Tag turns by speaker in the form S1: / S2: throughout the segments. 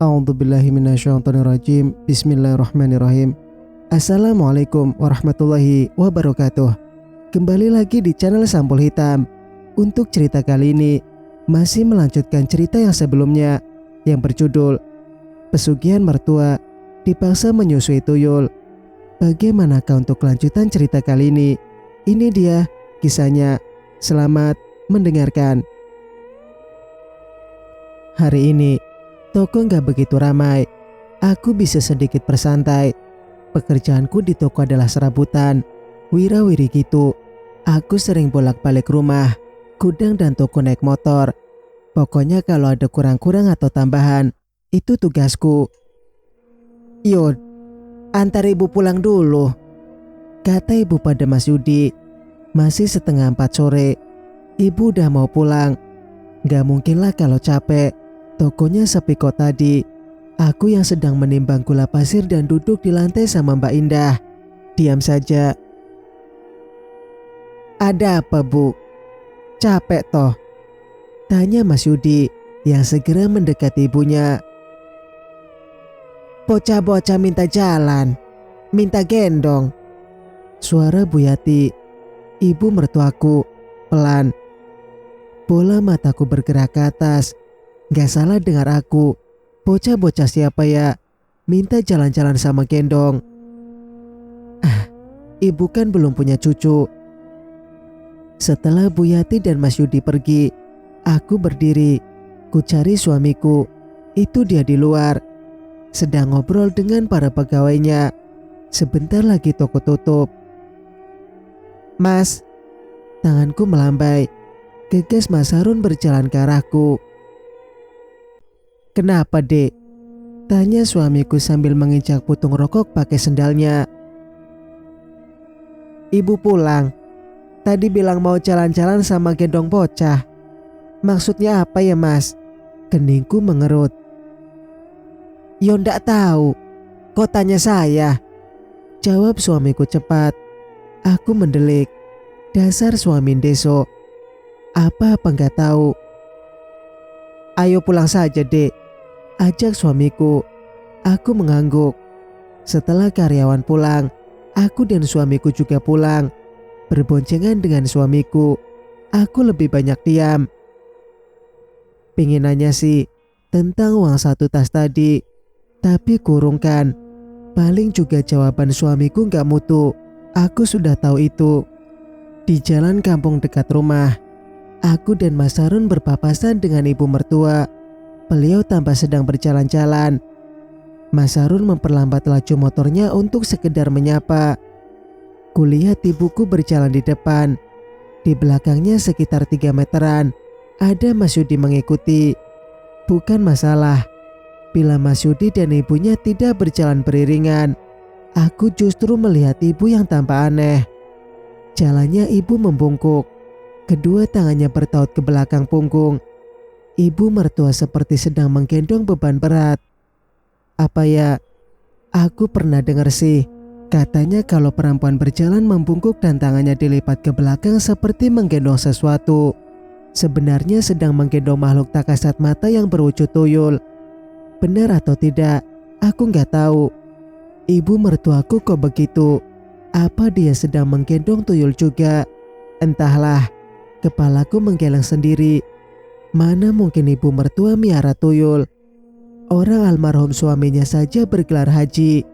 S1: A'udzubillahi minasyaitonirrajim. Bismillahirrahmanirrahim. Assalamualaikum warahmatullahi wabarakatuh. Kembali lagi di channel Sampul Hitam. Untuk cerita kali ini masih melanjutkan cerita yang sebelumnya yang berjudul Pesugihan Mertua Dipaksa Menyusui Tuyul. Bagaimanakah untuk kelanjutan cerita kali ini? Ini dia kisahnya. Selamat mendengarkan. Hari ini toko gak begitu ramai. Aku bisa sedikit bersantai. Pekerjaanku di toko adalah serabutan, wira-wiri gitu. Aku sering bolak-balik rumah, gudang dan toko naik motor. Pokoknya kalau ada kurang-kurang atau tambahan, itu tugasku. Yod, antar ibu pulang dulu, kata ibu pada Mas Yudi. Masih setengah 4 sore. Ibu udah mau pulang. Gak mungkin lah kalau capek. Tokonya sepi kok tadi. Aku yang sedang menimbang gula pasir dan duduk di lantai sama Mbak Indah. Diam saja. Ada apa, Bu? Capek toh? Tanya Mas Yudi yang segera mendekati ibunya. Bocah-bocah minta jalan, minta gendong. Suara Bu Yati, ibu mertuaku, pelan. Bola mataku bergerak ke atas. Gak salah dengar aku. Bocah-bocah siapa ya? Minta jalan-jalan sama gendong. Ibu kan belum punya cucu. Setelah Bu Yati dan Mas Yudi pergi, aku berdiri. Ku cari suamiku. Itu dia di luar, sedang ngobrol dengan para pegawainya. Sebentar lagi toko tutup. Mas, tanganku melambai. Gegas Mas Harun berjalan ke arahku. Kenapa, Dek? Tanya suamiku sambil menginjak putung rokok pakai sendalnya. Ibu pulang. Tadi bilang mau jalan-jalan sama gendong bocah. Maksudnya apa ya, Mas? Keningku mengerut. Yo ndak tahu. Kok tanya saya? Jawab suamiku cepat. Aku mendelik. Dasar suami deso. Apa-apa nggak tahu. Ayo pulang saja, Dek, ajak suamiku. Aku mengangguk. Setelah karyawan pulang, aku dan suamiku juga pulang. Berboncengan dengan suamiku, aku lebih banyak diam. Pingin nanya sih tentang uang 1 tas tadi, tapi kurungkan. Paling juga jawaban suamiku gak mutu. Aku sudah tahu itu. Di jalan kampung dekat rumah, aku dan Mas Harun berpapasan dengan ibu mertua. Beliau tampak sedang berjalan-jalan. Mas Harun memperlambat laju motornya untuk sekedar menyapa. Kulihat ibuku berjalan di depan. Di belakangnya sekitar 3 meteran ada Mas Yudi mengikuti. Bukan masalah bila Mas Yudi dan ibunya tidak berjalan beriringan. Aku justru melihat ibu yang tampak aneh. Jalannya ibu membungkuk. Kedua tangannya bertaut ke belakang punggung. Ibu mertua seperti sedang menggendong beban berat. Apa ya? Aku pernah dengar sih. Katanya kalau perempuan berjalan membungkuk dan tangannya dilipat ke belakang seperti menggendong sesuatu, sebenarnya sedang menggendong makhluk tak kasat mata yang berwujud tuyul. Benar atau tidak, aku nggak tahu. Ibu mertuaku kok begitu. Apa dia sedang menggendong tuyul juga? Entahlah. Kepalaku menggeleng sendiri. Mana mungkin ibu mertua miara tuyul? Orang almarhum suaminya saja bergelar haji.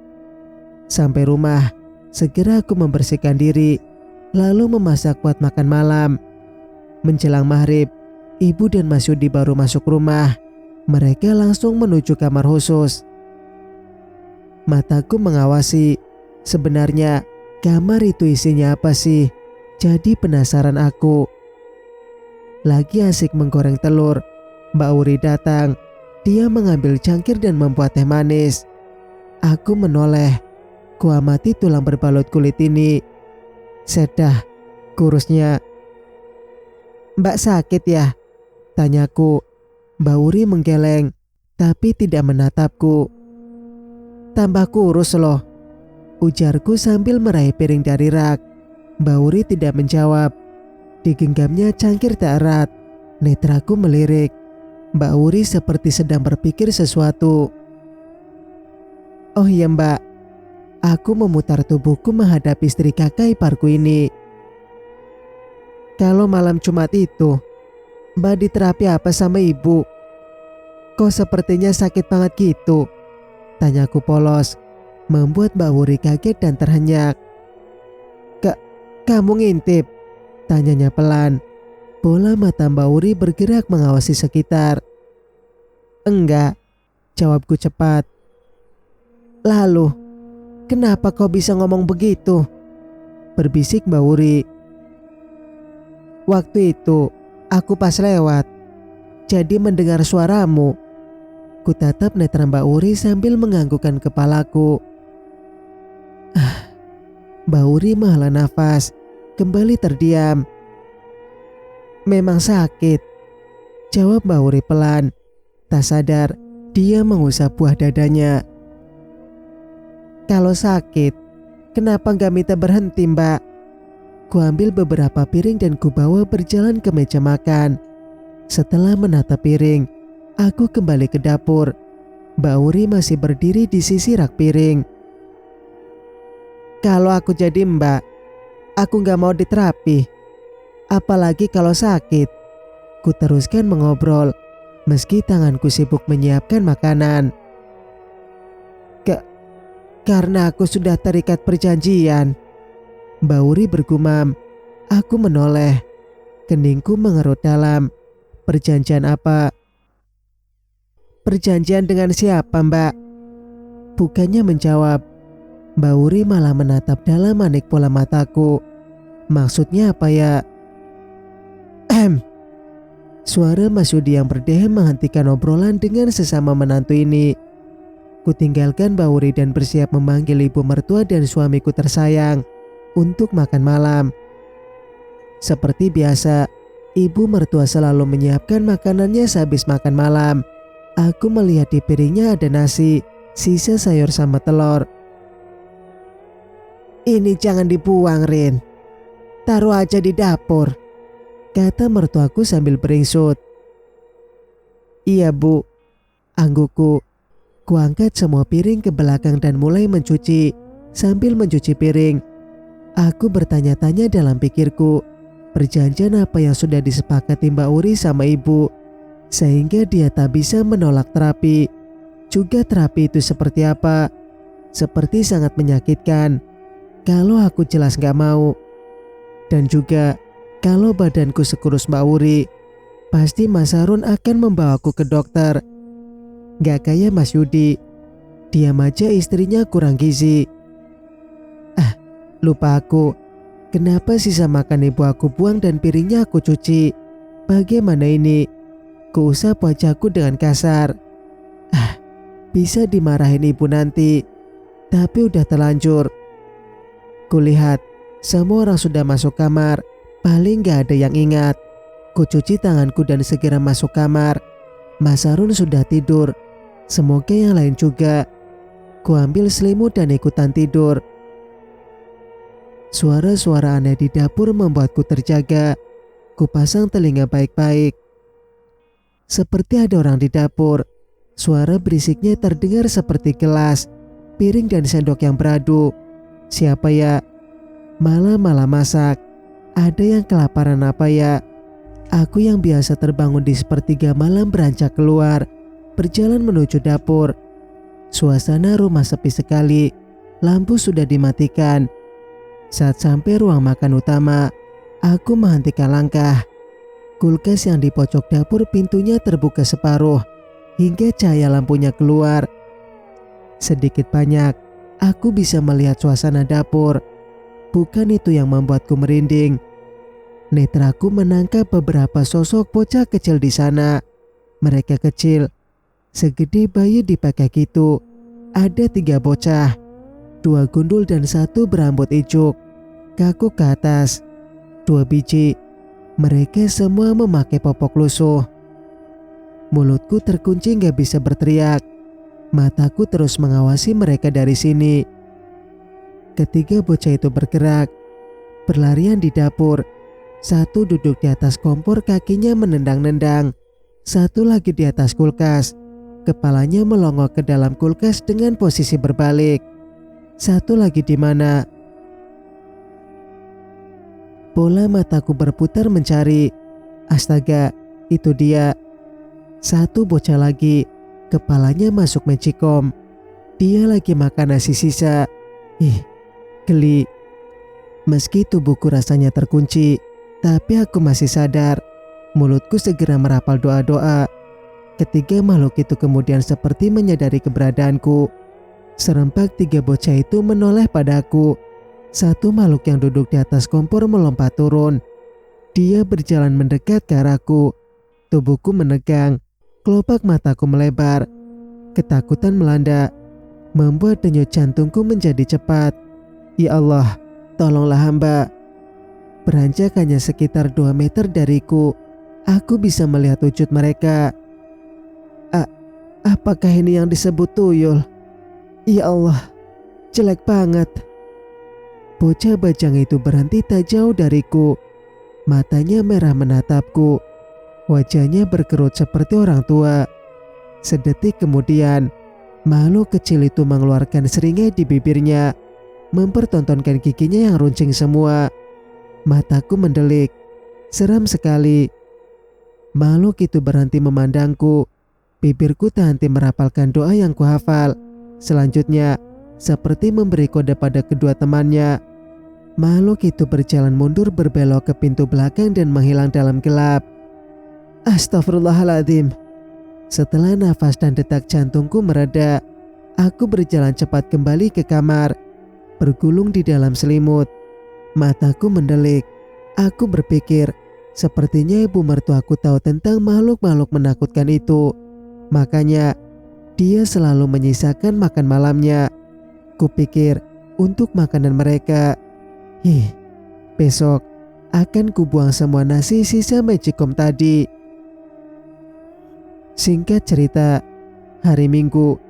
S1: Sampai rumah, segera aku membersihkan diri, lalu memasak buat makan malam. Menjelang maghrib, ibu dan Mas Yudi baru masuk rumah. Mereka langsung menuju kamar khusus. Mataku mengawasi. Sebenarnya kamar itu isinya apa sih? Jadi penasaran aku. Lagi asik menggoreng telur, Mbak Uri datang. Dia mengambil cangkir dan membuat teh manis. Aku menoleh. Kuamati tulang berbalut kulit ini. Sedah, kurusnya. Mbak sakit ya? Tanyaku. Mbak Uri menggeleng, tapi tidak menatapku. Tambah kurus loh, ujarku sambil meraih piring dari rak. Mbak Uri tidak menjawab. Digenggamnya cangkir tak erat. Netraku melirik. Mbak Uri seperti sedang berpikir sesuatu. Oh iya mbak, aku memutar tubuhku menghadap istri kakak iparku ini. Kalau malam Jumat itu, mbak di terapi apa sama ibu? Kok sepertinya sakit banget gitu? Tanyaku polos, membuat Mbak Wuri kaget dan terhenyak. Kamu ngintip? Tanyanya pelan. Bola mata Mbak Wuri bergerak mengawasi sekitar. Enggak, jawabku cepat. Lalu, kenapa kau bisa ngomong begitu? Berbisik Mbak Wuri. Waktu itu, aku pas lewat, jadi mendengar suaramu. Kutatap netra Mbak Wuri sambil menganggukkan kepalaku. Mbak Wuri menghela nafas, kembali terdiam. Memang sakit, jawab Mbak Wuri pelan. Tak sadar, dia mengusap buah dadanya. Kalau sakit, kenapa gak minta berhenti mbak? Kuambil beberapa piring dan kubawa berjalan ke meja makan. Setelah menata piring, aku kembali ke dapur. Mbak Wuri masih berdiri di sisi rak piring. Kalau aku jadi mbak, aku gak mau diterapi. Apalagi kalau sakit. Ku teruskan mengobrol, meski tanganku sibuk menyiapkan makanan. Karena aku sudah terikat perjanjian. Mbak Wuri bergumam. Aku menoleh. Keningku mengerut dalam. Perjanjian apa? Perjanjian dengan siapa mbak? Bukannya menjawab, Mbak Wuri malah menatap dalam manik bola mataku. Maksudnya apa ya? Suara Mas Yudi yang berdehem menghentikan obrolan dengan sesama menantu ini. Kutinggalkan Mbak Wuri dan bersiap memanggil ibu mertua dan suamiku tersayang untuk makan malam. Seperti biasa, ibu mertua selalu menyiapkan makanannya sehabis makan malam. Aku melihat di piringnya ada nasi, sisa sayur sama telur. Ini jangan dibuang, Rin. Taruh aja di dapur, kata mertuaku sambil beringsut. Iya bu, angguku. Kuangkat semua piring ke belakang dan mulai mencuci. Sambil mencuci piring, aku bertanya-tanya dalam pikirku, perjanjian apa yang sudah disepakati Mbak Wuri sama ibu, sehingga dia tak bisa menolak terapi. Juga terapi itu seperti apa? Seperti sangat menyakitkan kalau aku jelas gak mau. Dan juga kalau badanku sekurus Mbak Wuri, pasti Mas Harun akan membawaku ke dokter. Gak kayak Mas Yudi, diam aja istrinya kurang gizi. Lupa aku, kenapa sisa makan ibu aku buang dan piringnya aku cuci? Bagaimana ini? Kuusap wajahku dengan kasar. Bisa dimarahin ibu nanti, tapi udah terlanjur. Kulihat semua orang sudah masuk kamar, paling gak ada yang ingat. Kucuci tanganku dan segera masuk kamar. Mas Harun sudah tidur, semoga yang lain juga. Kuambil selimut dan ikutan tidur. Suara-suara aneh di dapur membuatku terjaga. Kupasang telinga baik-baik. Seperti ada orang di dapur. Suara berisiknya terdengar seperti gelas, piring dan sendok yang beradu. Siapa ya? Malam-malam masak. Ada yang kelaparan apa ya? Aku yang biasa terbangun di sepertiga malam beranjak keluar, berjalan menuju dapur. Suasana rumah sepi sekali. Lampu sudah dimatikan. Saat sampai ruang makan utama, aku menghentikan langkah. Kulkas yang di pojok dapur pintunya terbuka separuh, hingga cahaya lampunya keluar. Sedikit banyak, aku bisa melihat suasana dapur. Bukan itu yang membuatku merinding. Netraku menangkap beberapa sosok bocah kecil di sana. Mereka kecil, segede bayi dipakai gitu. Ada 3 bocah, 2 gundul dan 1 berambut ijuk, kaku ke atas. 2 biji. Mereka semua memakai popok lusuh. Mulutku terkunci gak bisa berteriak. Mataku terus mengawasi mereka dari sini. Ketiga bocah itu bergerak, berlarian di dapur. 1 duduk di atas kompor, kakinya menendang-nendang. 1 lagi di atas kulkas, kepalanya melongo ke dalam kulkas dengan posisi berbalik. Satu lagi di mana? Bola mataku berputar mencari. Astaga, itu dia. Satu bocah lagi, kepalanya masuk magicom. Dia lagi makan nasi sisa. Ih, geli. Meski tubuhku rasanya terkunci, tapi aku masih sadar. Mulutku segera merapal doa-doa. Ketiga makhluk itu kemudian seperti menyadari keberadaanku. Serempak tiga bocah itu menoleh padaku. Satu makhluk yang duduk di atas kompor melompat turun. Dia berjalan mendekat ke arahku. Tubuhku menegang, kelopak mataku melebar. Ketakutan melanda, membuat denyut jantungku menjadi cepat. Ya Allah, tolonglah hamba. Beranjak hanya sekitar 2 meter dariku, aku bisa melihat wujud mereka. Apakah ini yang disebut tuyul? Ya Allah, jelek banget. Bocah bajang itu berhenti tak jauh dariku. Matanya merah menatapku. Wajahnya berkerut seperti orang tua. Sedetik kemudian, makhluk kecil itu mengeluarkan seringai di bibirnya, mempertontonkan giginya yang runcing semua. Mataku mendelik, seram sekali. Makhluk itu berhenti memandangku. Bibirku tak henti merapalkan doa yang kuhafal. Selanjutnya, seperti memberi kode pada kedua temannya, makhluk itu berjalan mundur berbelok ke pintu belakang dan menghilang dalam gelap. Astagfirullahaladzim. Setelah nafas dan detak jantungku mereda, aku berjalan cepat kembali ke kamar, bergulung di dalam selimut. Mataku mendelik. Aku berpikir, sepertinya ibu mertuaku tahu tentang makhluk-makhluk menakutkan itu. Makanya, dia selalu menyisakan makan malamnya. Kupikir, untuk makanan mereka. Besok akan kubuang semua nasi sisa magicom tadi. Singkat cerita, hari Minggu,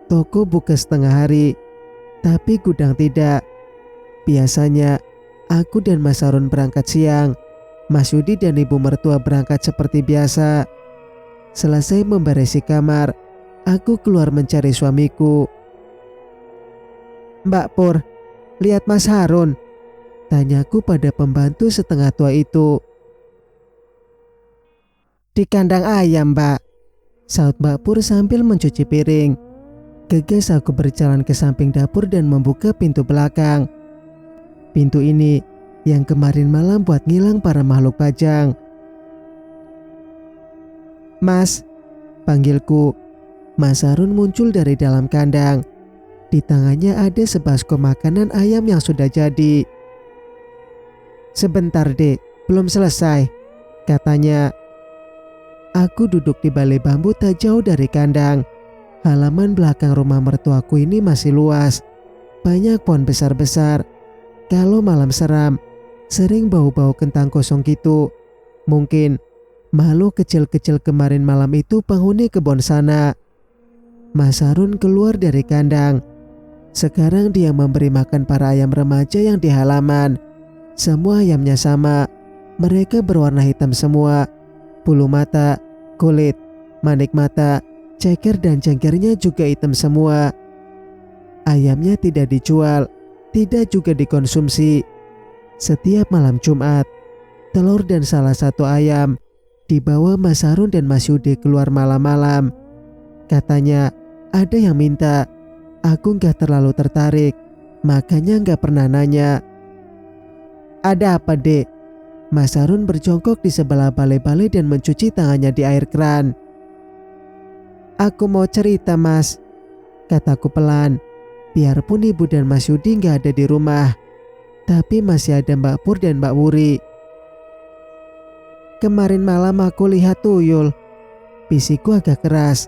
S1: toko buka setengah hari, tapi gudang tidak. Biasanya, aku dan Mas Harun berangkat siang. Mas Yudi dan ibu mertua berangkat seperti biasa. Selesai memberesi kamar, aku keluar mencari suamiku. Mbak Pur, lihat Mas Harun, tanyaku pada pembantu setengah tua itu. Di kandang ayam, Mbak, saut Mbak Pur sambil mencuci piring. Gegas aku berjalan ke samping dapur dan membuka pintu belakang. Pintu ini yang kemarin malam buat ngilang para makhluk bajang. Mas, panggilku. Mas Harun muncul dari dalam kandang. Di tangannya ada sebaskom makanan ayam yang sudah jadi. Sebentar dek, belum selesai, katanya. Aku duduk di balai bambu tak jauh dari kandang. Halaman belakang rumah mertuaku ini masih luas. Banyak pohon besar-besar. Kalau malam seram, sering bau-bau kentang kosong gitu. Mungkin makhluk kecil-kecil kemarin malam itu penghuni kebun sana. Mas Harun keluar dari kandang. Sekarang dia memberi makan para ayam remaja yang di halaman. Semua ayamnya sama. Mereka berwarna hitam semua. Bulu mata, kulit, manik mata, ceker dan cengkernya juga hitam semua. Ayamnya tidak dijual, tidak juga dikonsumsi. Setiap malam Jumat, telur dan salah satu ayam dibawa Mas Harun dan Mas Yudi keluar malam-malam. Katanya ada yang minta. Aku gak terlalu tertarik, makanya gak pernah nanya. Ada apa dek? Mas Harun berjongkok di sebelah balai-balai dan mencuci tangannya di air keran. Aku mau cerita mas, kataku pelan. Biarpun ibu dan Mas Yudi gak ada di rumah, tapi masih ada Mbak Pur dan Mbak Wuri. Kemarin malam aku lihat tuyul, bisikku agak keras,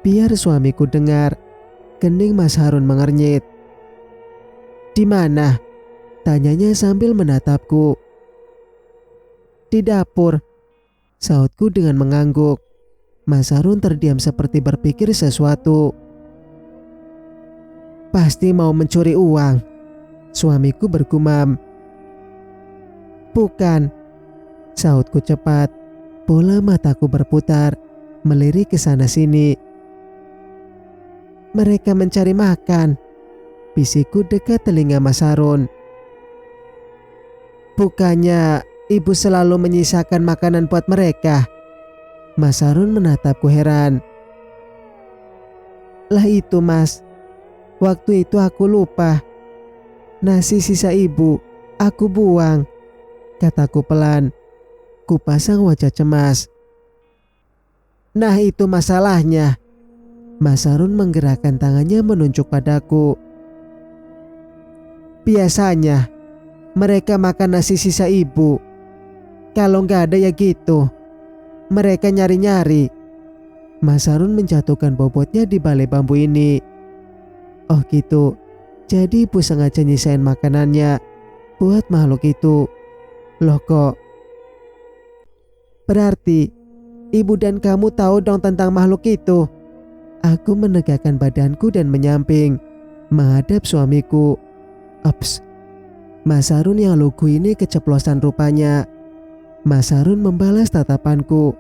S1: biar suamiku dengar. Kening Mas Harun mengernyit. Di mana? Tanyanya sambil menatapku. Di dapur, sautku dengan mengangguk. Mas Harun terdiam seperti berpikir sesuatu. Pasti mau mencuri uang, suamiku bergumam. Bukan, sautku cepat. Bola mataku berputar, melirik ke sana sini. Mereka mencari makan, bisikku dekat telinga Mas Harun. Bukannya ibu selalu menyisakan makanan buat mereka? Mas Harun menatapku heran. Lah itu Mas, waktu itu aku lupa. Nasi sisa ibu, aku buang, kataku pelan. Kupasang wajah cemas. Nah itu masalahnya. Mas Harun menggerakkan tangannya menunjuk padaku. Biasanya mereka makan nasi sisa ibu. Kalau nggak ada ya gitu, mereka nyari-nyari. Mas Harun menjatuhkan bobotnya di balai bambu ini. Oh gitu, jadi ibu sengaja nyisain makanannya buat makhluk itu. Loh kok? Berarti ibu dan kamu tahu dong tentang makhluk itu. Aku menegakkan badanku dan menyamping menghadap suamiku. Ups, Mas Harun yang lugu ini keceplosan rupanya. Mas Harun membalas tatapanku.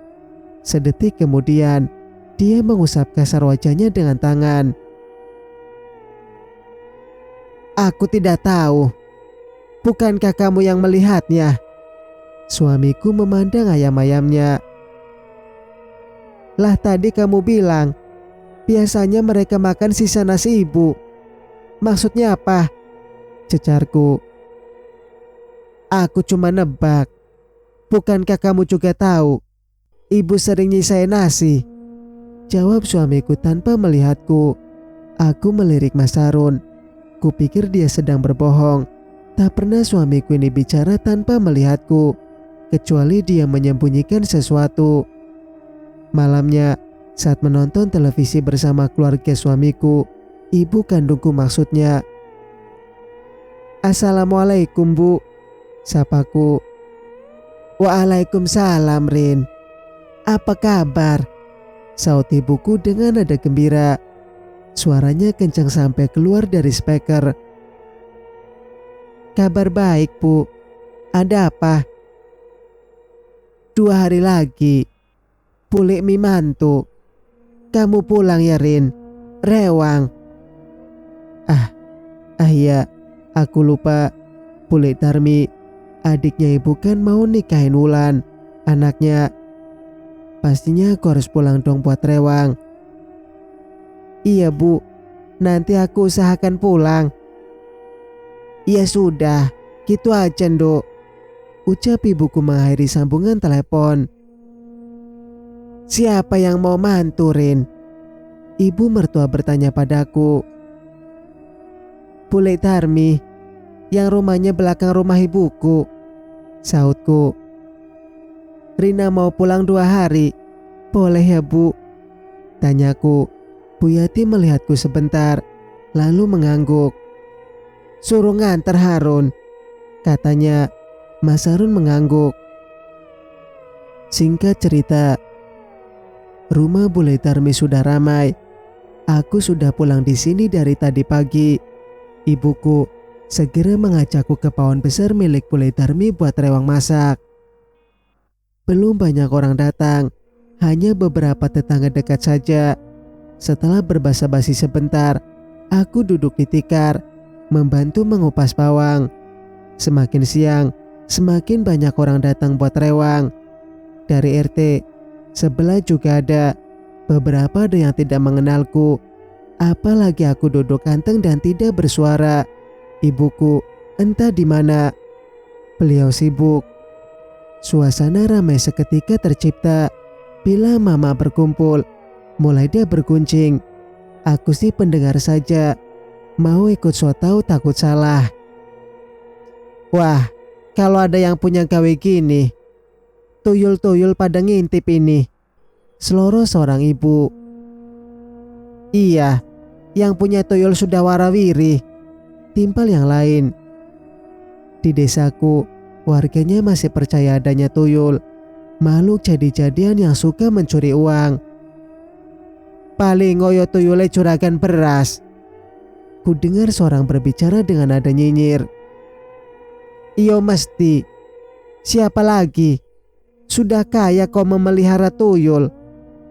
S1: Sedetik kemudian, dia mengusap kasar wajahnya dengan tangan. Aku tidak tahu. Bukankah kamu yang melihatnya? Suamiku memandang ayam-ayamnya. Lah tadi kamu bilang, biasanya mereka makan sisa nasi ibu. Maksudnya apa? Cecarku. Aku cuma nebak. Bukankah kamu juga tahu? Ibu sering nyisain nasi. Jawab suamiku tanpa melihatku. Aku melirik Mas Harun. Kupikir dia sedang berbohong. Tak pernah suamiku ini bicara tanpa melihatku, kecuali dia menyembunyikan sesuatu. Malamnya, saat menonton televisi bersama keluarga suamiku, ibu kandungku maksudnya. Assalamualaikum Bu, sapaku. Waalaikumsalam Rin. Apa kabar? Saut ibuku dengan nada gembira. Suaranya kencang sampai keluar dari speaker. Kabar baik Bu. Ada apa? 2 hari lagi Pulik mi mantu. Kamu pulang ya Rin? Rewang. Iya, aku lupa. Pulik Darmi, adiknya ibu kan mau nikahin Wulan, anaknya. Pastinya aku harus pulang dong buat Rewang. Iya Bu, nanti aku usahakan pulang. Ya sudah, gitu aja Nduk, ucap ibuku mengakhiri sambungan telepon. Siapa yang mau mantu Rin? Ibu mertua bertanya padaku. Pulik Darmi, yang rumahnya belakang rumah ibuku, sautku. Rina mau pulang 2 hari, boleh ya Bu? Tanyaku. Bu Yati melihatku sebentar, lalu mengangguk. Suruh nganter Harun, katanya. Mas Harun mengangguk. Singkat cerita, rumah Bule Darmi sudah ramai. Aku sudah pulang di sini dari tadi pagi. Ibuku segera mengajakku ke pawon besar milik Bule Darmi buat Rewang masak. Belum banyak orang datang, hanya beberapa tetangga dekat saja. Setelah berbasa-basi sebentar, aku duduk di tikar, membantu mengupas bawang. Semakin siang, semakin banyak orang datang buat Rewang. Dari RT sebelah juga ada. Beberapa ada yang tidak mengenalku. Apalagi aku duduk ganteng dan tidak bersuara. Ibuku entah di mana. Beliau sibuk. Suasana ramai seketika tercipta. Bila mama berkumpul, mulai dia berguncing. Aku sih pendengar saja. Mau ikut so tau takut salah. Wah, kalau ada yang punya gawe gini, tuyul-tuyul pada ngintip ini, seloroh seorang ibu. Iya, yang punya tuyul sudah warawiri, timpal yang lain. Di desaku, warganya masih percaya adanya tuyul, makhluk jadi-jadian yang suka mencuri uang. Paling ngoyo tuyule juragan beras. Ku dengar seorang berbicara dengan nada nyinyir. Iyo mesti. Siapa lagi? Sudah kaya kau memelihara tuyul,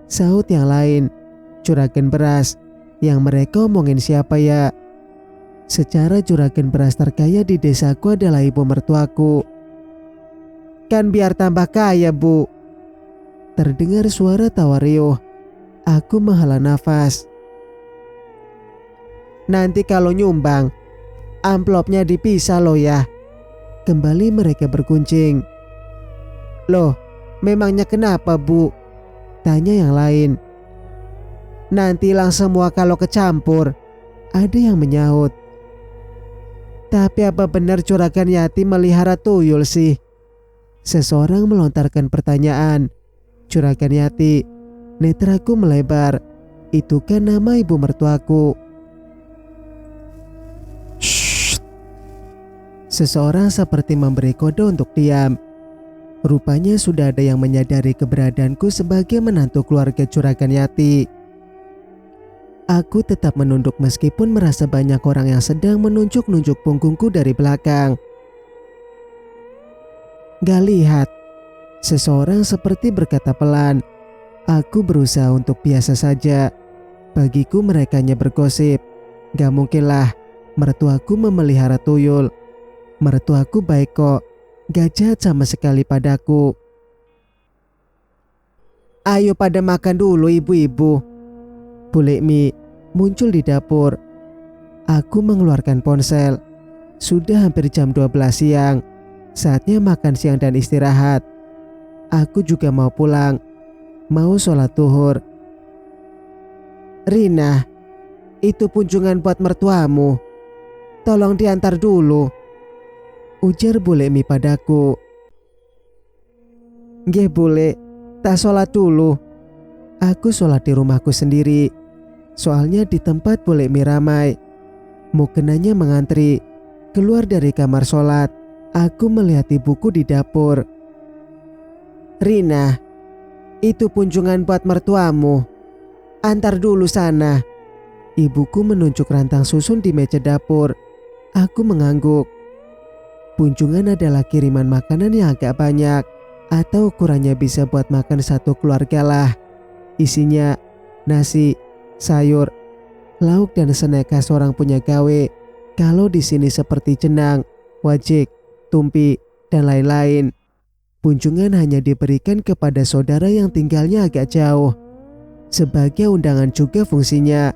S1: saut yang lain. Juragan beras, Yang mereka omongin siapa ya? Secara juragan beras terkaya di desaku adalah ibu mertuaku. Kan biar tambah kaya, Bu. Terdengar suara tawa riuh. Aku menghela nafas. Nanti kalau nyumbang, amplopnya dipisah loh ya. Kembali mereka berguncing. Loh, memangnya kenapa, Bu? Tanya yang lain. Nanti hilang semua kalau kecampur. Ada yang menyahut. Tapi apa benar juragan Yati melihara tuyul sih? Seseorang melontarkan pertanyaan. Juragan Yati. Netraku melebar. Itu kan nama ibu mertuaku. Shh. Seseorang seperti memberi kode untuk diam. Rupanya sudah ada yang menyadari keberadaanku sebagai menantu keluarga juragan Yati. Aku tetap menunduk meskipun merasa banyak orang yang sedang menunjuk-nunjuk punggungku dari belakang. Gak lihat. Seseorang seperti berkata pelan. Aku berusaha untuk biasa saja. Bagiku mereka hanya bergosip. Gak mungkinlah mertuaku memelihara tuyul. Mertuaku baik kok. Gak jahat sama sekali padaku. Ayo pada makan dulu ibu-ibu. Bule Mi muncul di dapur. Aku mengeluarkan ponsel. Sudah hampir jam 12 siang. Saatnya makan siang dan istirahat. Aku juga mau pulang. Mau sholat zuhur. Rina, itu kunjungan buat mertuamu. Tolong diantar dulu. Ujar Bule Mi padaku. Nggih Bule, tak sholat dulu. Aku sholat di rumahku sendiri. Soalnya di tempat Bule Mi ramai. Mukenanya mengantri. Keluar dari kamar sholat, aku melihat ibuku di dapur. Rina, itu kunjungan buat mertuamu. Antar dulu sana. Ibuku menunjuk rantang susun di meja dapur. Aku mengangguk. Kunjungan adalah kiriman makanan yang agak banyak. Atau ukurannya bisa buat makan satu keluarga lah. Isinya nasi, sayur, lauk dan snack khas orang punya gawe. Kalau di sini seperti jenang, wajik, tumpi, dan lain-lain. Kunjungan hanya diberikan kepada saudara yang tinggalnya agak jauh. Sebagai undangan juga fungsinya.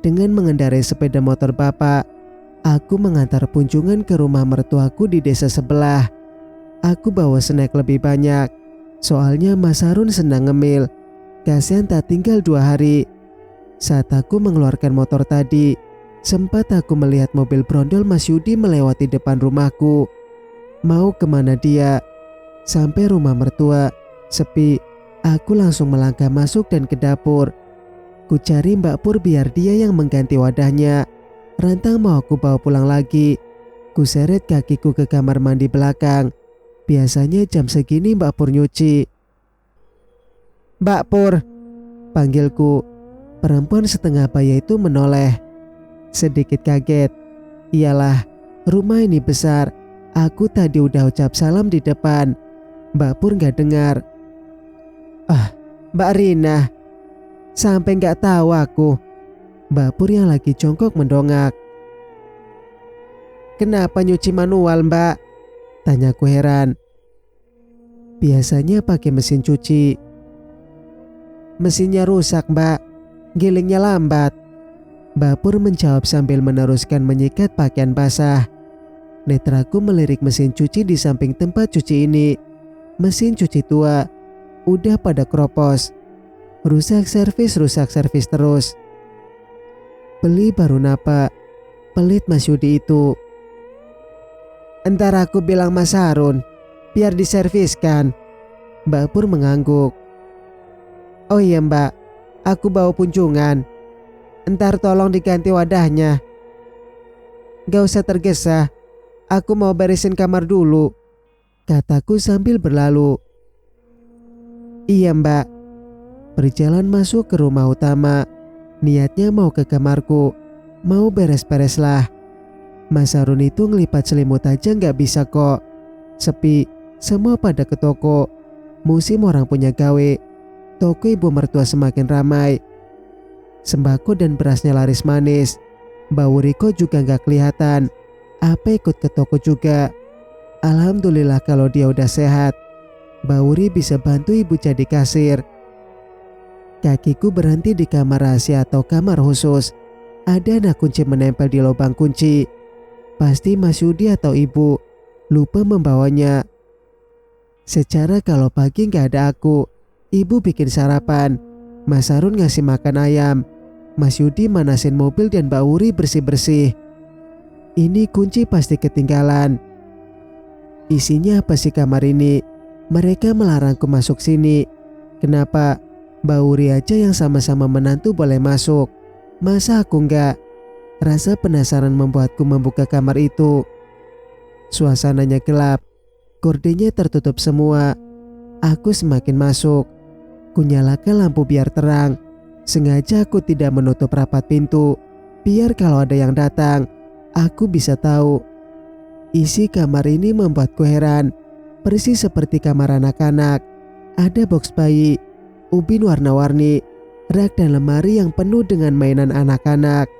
S1: Dengan mengendarai sepeda motor bapak, aku mengantar kunjungan ke rumah mertuaku di desa sebelah. Aku bawa snack lebih banyak. Soalnya Mas Harun senang ngemil. Kasihan tak tinggal 2 hari. Saat aku mengeluarkan motor tadi, sempat aku melihat mobil brondol Mas Yudi melewati depan rumahku. Mau kemana dia? Sampai rumah mertua, sepi. Aku langsung melangkah masuk dan ke dapur. Ku cari Mbak Pur biar dia yang mengganti wadahnya. Rantang mau aku bawa pulang lagi. Ku seret kakiku ke kamar mandi belakang. Biasanya jam segini Mbak Pur nyuci. Mbak Pur, panggilku. Perempuan setengah baya itu menoleh. Sedikit kaget. Iyalah, rumah ini besar. Aku tadi udah ucap salam di depan. Mbak Pur gak dengar. Ah, Mbak Rina. Sampai gak tahu aku. Mbak Pur yang lagi jongkok mendongak. Kenapa nyuci manual Mbak? Tanyaku heran. Biasanya pakai mesin cuci. Mesinnya rusak Mbak. Gilingnya lambat. Mbak Pur menjawab sambil meneruskan menyikat pakaian basah. Netraku melirik mesin cuci di samping tempat cuci ini. Mesin cuci tua. Udah pada kropos. Rusak servis terus. Beli baru napa. Pelit Mas Yudi itu. Entar aku bilang Mas Harun biar diserviskan. Mbak Pur mengangguk. Oh iya Mbak, aku bawa kunjungan. Entar tolong diganti wadahnya. Gak usah tergesa, aku mau beresin kamar dulu, kataku sambil berlalu. Iya Mbak. Berjalan masuk ke rumah utama. Niatnya mau ke kamarku, mau beres-beres lah. Mas Harun itu ngelipat selimut aja gak bisa kok. Sepi, semua pada ke toko. Musim orang punya gawe. Toko ibu mertua semakin ramai. Sembako dan berasnya laris manis. Mbak Wuriko juga gak kelihatan. Apa ikut ke toko juga. Alhamdulillah kalau dia udah sehat. Mbak Wuri bisa bantu ibu jadi kasir. Kakiku berhenti di kamar rahasia atau kamar khusus. Ada anak kunci menempel di lubang kunci. Pasti Mas Yudi atau ibu lupa membawanya. Secara kalau pagi gak ada aku, ibu bikin sarapan, Mas Harun ngasih makan ayam, Mas Yudi manasin mobil dan Mbak Wuri bersih-bersih. Ini kunci pasti ketinggalan. Isinya apa sih kamar ini? Mereka melarangku masuk sini. Kenapa? Mbak Wuri aja yang sama-sama menantu boleh masuk. Masa aku enggak? Rasa penasaran membuatku membuka kamar itu. Suasananya gelap. Gordennya tertutup semua. Aku semakin masuk. Kunyalakan lampu biar terang. Sengaja aku tidak menutup rapat pintu. Biar kalau ada yang datang, aku bisa tahu. Isi kamar ini membuatku heran. Persis seperti kamar anak-anak. Ada box bayi, ubin warna-warni, rak dan lemari yang penuh dengan mainan anak-anak.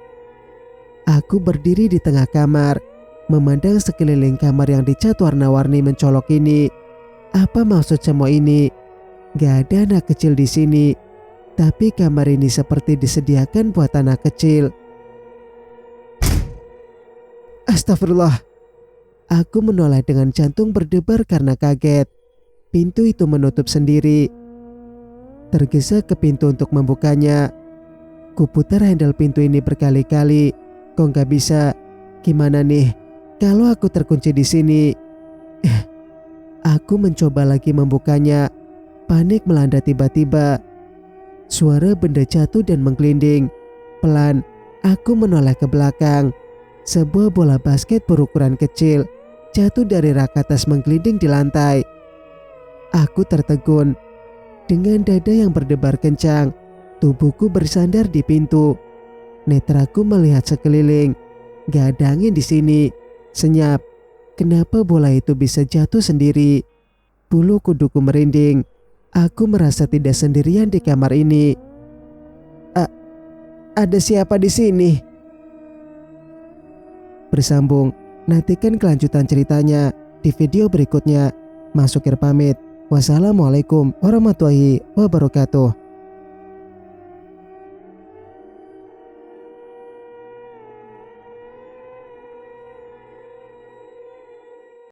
S1: Aku berdiri di tengah kamar, memandang sekeliling kamar yang dicat warna-warni mencolok ini. Apa maksud semua ini? Gak ada anak kecil di sini, tapi kamar ini seperti disediakan buat anak kecil. Astagfirullah. Aku menoleh dengan jantung berdebar karena kaget. Pintu itu menutup sendiri. Tergesa ke pintu untuk membukanya. Kuputar handle pintu ini berkali-kali. Kok gak bisa? Gimana nih kalau aku terkunci di sini? Aku mencoba lagi membukanya. Panik melanda tiba-tiba. Suara benda jatuh dan menggelinding. Pelan, aku menoleh ke belakang. Sebuah bola basket berukuran kecil jatuh dari rak atas menggelinding di lantai. Aku tertegun. Dengan dada yang berdebar kencang, tubuhku bersandar di pintu. Netraku melihat sekeliling. Gak ada angin di sini. Senyap. Kenapa bola itu bisa jatuh sendiri? Bulu kuduku merinding. Aku merasa tidak sendirian di kamar ini. Ada siapa di sini? Bersambung. Nantikan kelanjutan ceritanya di video berikutnya. Mas Sukir pamit. Wassalamualaikum warahmatullahi wabarakatuh.